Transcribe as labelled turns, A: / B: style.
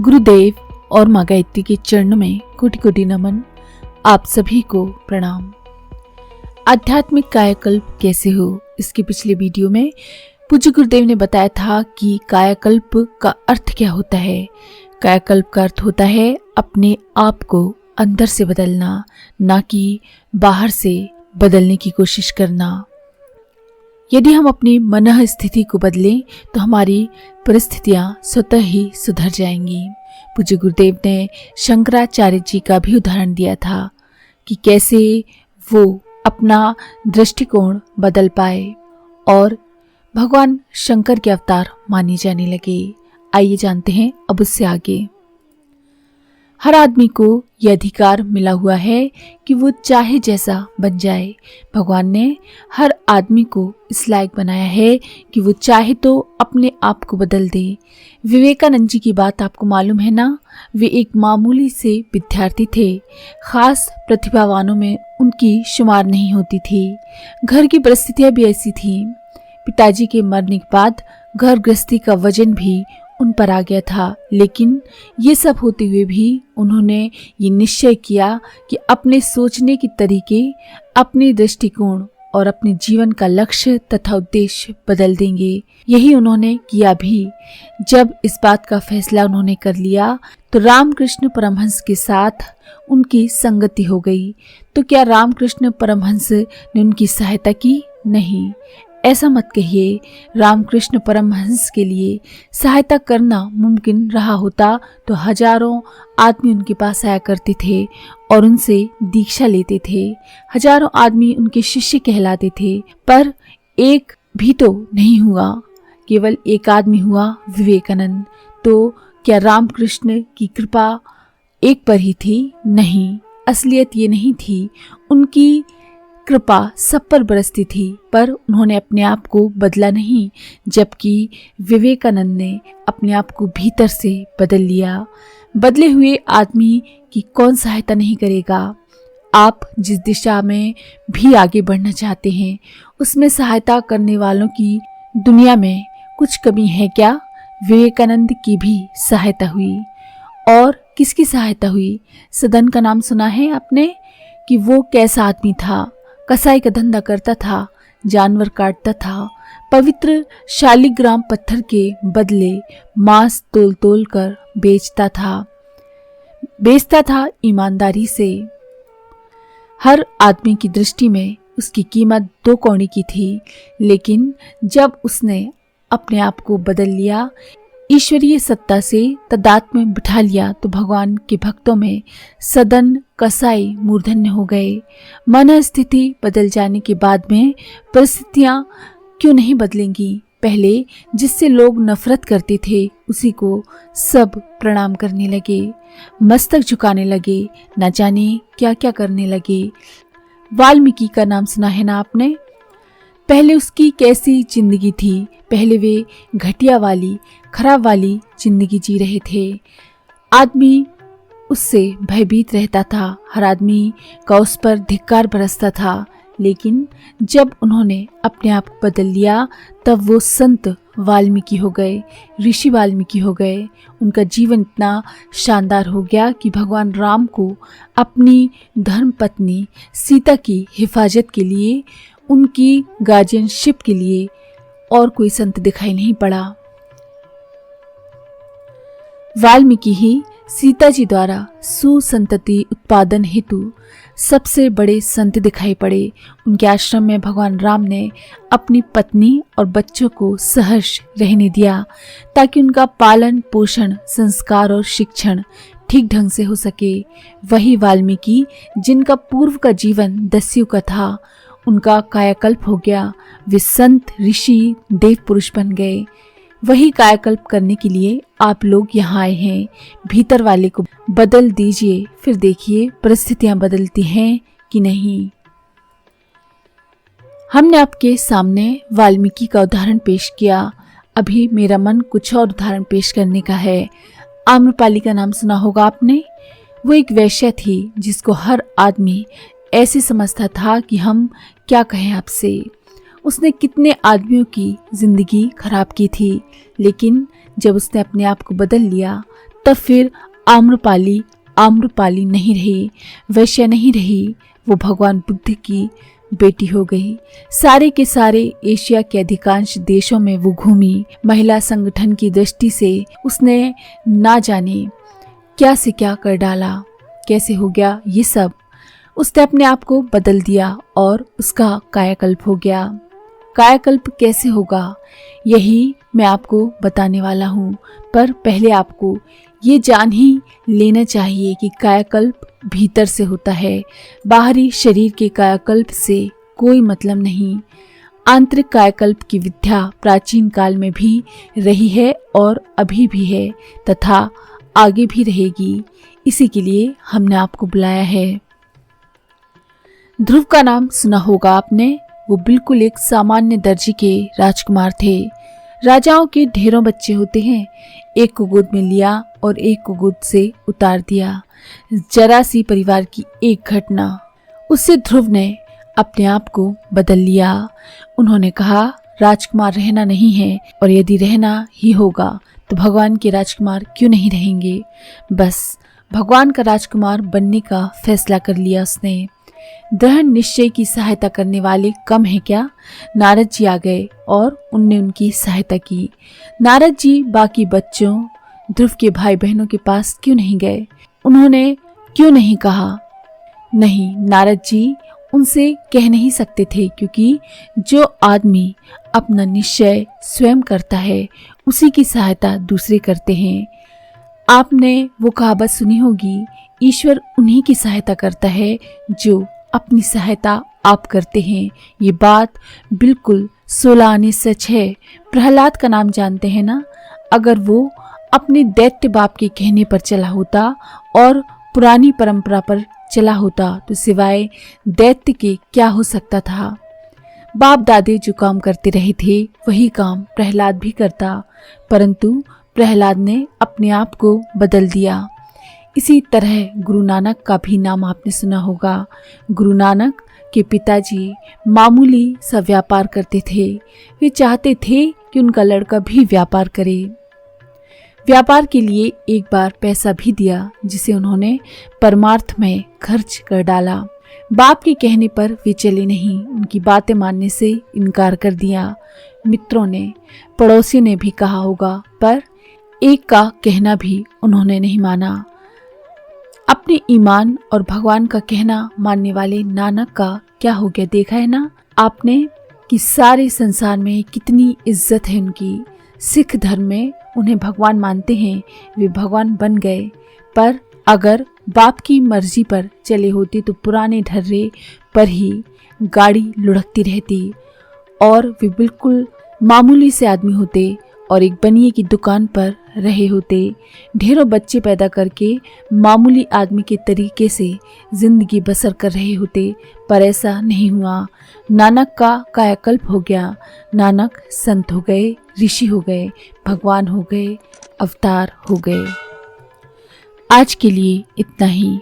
A: गुरुदेव और माँ गायत्री के चरणों में कोटि कोटि नमन। आप सभी को प्रणाम। आध्यात्मिक कायाकल्प कैसे हो, इसके पिछले वीडियो में पूज्य गुरुदेव ने बताया था कि कायाकल्प का अर्थ क्या होता है। कायाकल्प का अर्थ होता है अपने आप को अंदर से बदलना, ना कि बाहर से बदलने की कोशिश करना। यदि हम अपनी मन स्थिति को बदलें तो हमारी परिस्थितियां स्वतः ही सुधर जाएंगी। पूज्य गुरुदेव ने शंकराचार्य जी का भी उदाहरण दिया था कि कैसे वो अपना दृष्टिकोण बदल पाए और भगवान शंकर के अवतार माने जाने लगे। आइए जानते हैं अब उससे आगे। हर आदमी को यह अधिकार मिला हुआ है कि वो चाहे जैसा बन जाए। भगवान ने हर आदमी को इस लायक बनाया है कि वो चाहे तो अपने आप को बदल दे। विवेकानंद जी की बात आपको मालूम है ना। वे एक मामूली से विद्यार्थी थे। खास प्रतिभावानों में उनकी शुमार नहीं होती थी। घर की परिस्थितियां भी ऐसी थी। पिताजी के मरने के बाद घर गृहस्थी का वजन भी उन पर आ गया था, लेकिन ये सब होते हुए भी उन्होंने ये निश्चय किया कि अपने सोचने के तरीके, अपने दृष्टिकोण और अपने जीवन का लक्ष्य तथा उद्देश्य बदल देंगे। यही उन्होंने किया भी। जब इस बात का फैसला उन्होंने कर लिया तो रामकृष्ण परमहंस के साथ उनकी संगति हो गई। तो क्या रामकृष्ण परमहंस ने उनकी सहायता की? नहीं, ऐसा मत कहिए। रामकृष्ण परमहंस के लिए सहायता करना मुमकिन रहा होता तो हजारों आदमी उनके पास आया करते थे और उनसे दीक्षा लेते थे। हजारों आदमी उनके शिष्य कहलाते थे, पर एक भी तो नहीं हुआ। केवल एक आदमी हुआ, विवेकानंद। तो क्या रामकृष्ण की कृपा एक पर ही थी? नहीं, असलियत ये नहीं थी। उनकी कृपा सब पर बरसती थी, पर उन्होंने अपने आप को बदला नहीं, जबकि विवेकानंद ने अपने आप को भीतर से बदल लिया। बदले हुए आदमी की कौन सहायता नहीं करेगा। आप जिस दिशा में भी आगे बढ़ना चाहते हैं, उसमें सहायता करने वालों की दुनिया में कुछ कमी है क्या? विवेकानंद की भी सहायता हुई। और किसकी सहायता हुई? सदन का नाम सुना है आपने कि वो कैसा आदमी था। कसाई का धंधा करता था, जानवर काटता था, पवित्र शालिग्राम पत्थर के बदले मांस तोल तोल कर बेचता था ईमानदारी से। हर आदमी की दृष्टि में उसकी कीमत 2 कौड़ी की थी, लेकिन जब उसने अपने आप को बदल लिया, ईश्वरीय सत्ता से तदात्म्य बिठा लिया, तो भगवान के भक्तों में सदन कसाई मूर्धन्य हो गए। मन स्थिति बदल जाने के बाद में परिस्थितियां क्यों नहीं बदलेंगी? पहले जिससे लोग नफरत करते थे, उसी को सब प्रणाम करने लगे, मस्तक झुकाने लगे, न जाने क्या क्या करने लगे। वाल्मीकि का नाम सुना है ना आपने। पहले उसकी कैसी जिंदगी थी। पहले वे घटिया वाली, खराब वाली जिंदगी जी रहे थे। आदमी उससे भयभीत रहता था, हर आदमी का उस पर धिक्कार बरसता था। लेकिन जब उन्होंने अपने आप को बदल लिया, तब वो संत वाल्मीकि हो गए, ऋषि वाल्मीकि हो गए। उनका जीवन इतना शानदार हो गया कि भगवान राम को अपनी धर्म पत्नी सीता की हिफाजत के लिए, उनकी गार्जियनशिप के लिए और कोई संत दिखाई नहीं पड़ा। वाल्मीकि ही सीता जी द्वारा सुसंतति उत्पादन हेतु सबसे बड़े संत दिखाई पड़े। उनके आश्रम में भगवान राम ने अपनी पत्नी और बच्चों को सहर्ष रहने दिया, ताकि उनका पालन पोषण, संस्कार और शिक्षण ठीक ढंग से हो सके। वही वाल्मीकि जिनका पूर्व का जीवन दस्यु का था, उनका कायाकल्प हो गया। वे संत, ऋषि, देव पुरुष बन गए। वही कायाकल्प करने के लिए आप लोग यहाँ आए हैं। भीतर वाले को बदल दीजिए, फिर देखिए परिस्थितियां बदलती हैं कि नहीं। हमने आपके सामने वाल्मीकि का उदाहरण पेश किया। अभी मेरा मन कुछ और उदाहरण पेश करने का है। आम्रपाली का नाम सुना होगा आपने। वो एक वैश्या थी जिसको हर आदमी ऐसे समझता था कि हम क्या कहें आपसे। उसने कितने आदमियों की जिंदगी खराब की थी, लेकिन जब उसने अपने आप को बदल लिया, तब फिर आम्रपाली नहीं रही, वैश्या नहीं रही, वो भगवान बुद्ध की बेटी हो गई। सारे के सारे एशिया के अधिकांश देशों में वो घूमी। महिला संगठन की दृष्टि से उसने ना जाने क्या से क्या कर डाला। कैसे हो गया ये सब? उसने अपने आप को बदल दिया और उसका कायाकल्प हो गया। कायाकल्प कैसे होगा यही मैं आपको बताने वाला हूँ, पर पहले आपको ये जान ही लेना चाहिए कि कायाकल्प भीतर से होता है। बाहरी शरीर के कायाकल्प से कोई मतलब नहीं। आंतरिक कायाकल्प की विद्या प्राचीन काल में भी रही है और अभी भी है तथा आगे भी रहेगी। इसी के लिए हमने आपको बुलाया है। ध्रुव का नाम सुना होगा आपने। वो बिल्कुल एक सामान्य दर्जे के राजकुमार थे। राजाओं के ढेरों बच्चे होते हैं, एक को गोद में लिया और एक को गोद से उतार दिया। जरा सी परिवार की एक घटना, उससे ध्रुव ने अपने आप को बदल लिया। उन्होंने कहा राजकुमार रहना नहीं है, और यदि रहना ही होगा तो भगवान के राजकुमार क्यों नहीं रहेंगे। बस भगवान का राजकुमार बनने का फैसला कर लिया उसने। दृढ़ निश्चय की सहायता करने वाले कम है क्या? नारद जी आ गए और उनने उनकी सहायता की। नारद जी बाकी बच्चों, ध्रुव के भाई बहनों के पास क्यों नहीं गए? उन्होंने क्यों नहीं कहा? नहीं, नारद जी उनसे कह नहीं सकते थे, क्योंकि जो आदमी अपना निश्चय स्वयं करता है उसी की सहायता दूसरे करते हैं। आपने वो कहावत सुनी होगी, ईश्वर उन्हीं की सहायता करता है जो अपनी सहायता आप करते हैं। ये बात बिल्कुल 16 आने सच है। प्रहलाद का नाम जानते हैं ना? अगर वो अपने दैत्य बाप के कहने पर चला होता और पुरानी परंपरा पर चला होता तो सिवाय दैत्य के क्या हो सकता था। बाप दादे जो काम करते रहे थे वही काम प्रहलाद भी करता, परंतु प्रहलाद ने अपने आप को बदल दिया। इसी तरह गुरु नानक का भी नाम आपने सुना होगा। गुरु नानक के पिताजी मामूली सा व्यापार करते थे। वे चाहते थे कि उनका लड़का भी व्यापार करे। व्यापार के लिए एक बार पैसा भी दिया, जिसे उन्होंने परमार्थ में खर्च कर डाला। बाप के कहने पर वे चले नहीं, उनकी बातें मानने से इनकार कर दिया। मित्रों ने, पड़ोसी ने भी कहा होगा, पर एक का कहना भी उन्होंने नहीं माना। अपने ईमान और भगवान का कहना मानने वाले नानक का क्या हो गया देखा है ना आपने, कि सारे संसार में कितनी इज्जत है उनकी। सिख धर्म में उन्हें भगवान मानते हैं, वे भगवान बन गए। पर अगर बाप की मर्जी पर चले होते तो पुराने ढर्रे पर ही गाड़ी लुढ़कती रहती और वे बिल्कुल मामूली से आदमी होते और एक बनिए की दुकान पर रहे होते। ढेरों बच्चे पैदा करके मामूली आदमी के तरीके से जिंदगी बसर कर रहे होते, पर ऐसा नहीं हुआ। नानक का कायाकल्प हो गया। नानक संत हो गए, ऋषि हो गए, भगवान हो गए, अवतार हो गए। आज के लिए इतना ही।